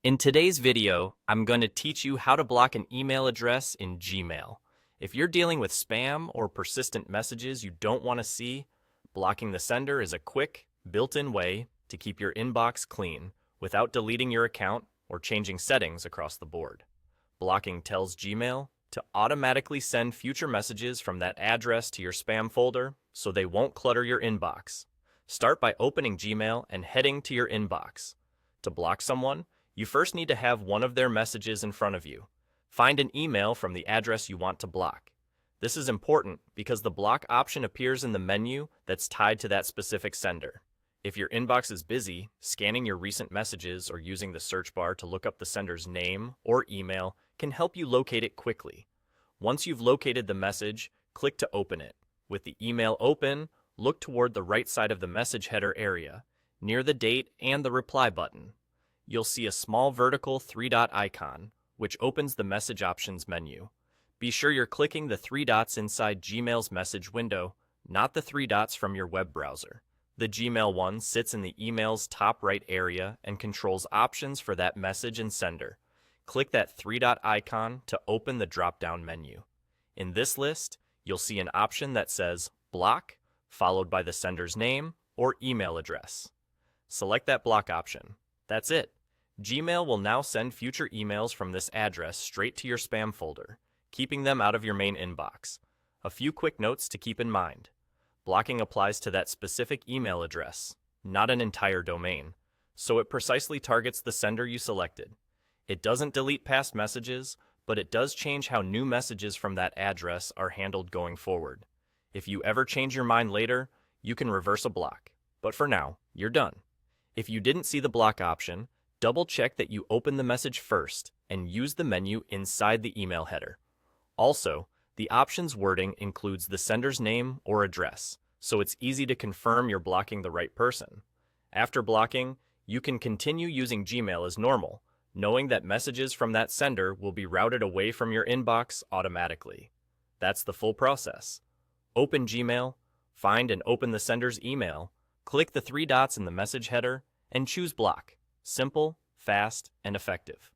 In today's video, I'm going to teach you how to block an email address in Gmail. If you're dealing with spam or persistent messages you don't want to see, blocking the sender is a quick, built-in way to keep your inbox clean without deleting your account or changing settings across the board. Blocking tells Gmail to automatically send future messages from that address to your spam folder so they won't clutter your inbox. Start by opening Gmail and heading to your inbox. To block someone, you first need to have one of their messages in front of you. Find an email from the address you want to block. This is important because the block option appears in the menu that's tied to that specific sender. If your inbox is busy, scanning your recent messages or using the search bar to look up the sender's name or email can help you locate it quickly. Once you've located the message, click to open it. With the email open, look toward the right side of the message header area, near the date and the reply button. You'll see a small vertical three-dot icon, which opens the Message Options menu. Be sure you're clicking the three dots inside Gmail's message window, not the three dots from your web browser. The Gmail one sits in the email's top right area and controls options for that message and sender. Click that three-dot icon to open the drop-down menu. In this list, you'll see an option that says Block, followed by the sender's name or email address. Select that block option. That's it. Gmail will now send future emails from this address straight to your spam folder, keeping them out of your main inbox. A few quick notes to keep in mind. Blocking applies to that specific email address, not an entire domain, so it precisely targets the sender you selected. It doesn't delete past messages, but it does change how new messages from that address are handled going forward. If you ever change your mind later, you can reverse a block. But for now, you're done. If you didn't see the block option, double-check that you open the message first and use the menu inside the email header. Also, the options wording includes the sender's name or address, so it's easy to confirm you're blocking the right person. After blocking, you can continue using Gmail as normal, knowing that messages from that sender will be routed away from your inbox automatically. That's the full process. Open Gmail, find and open the sender's email, click the three dots in the message header, and choose Block. Simple, fast, and effective.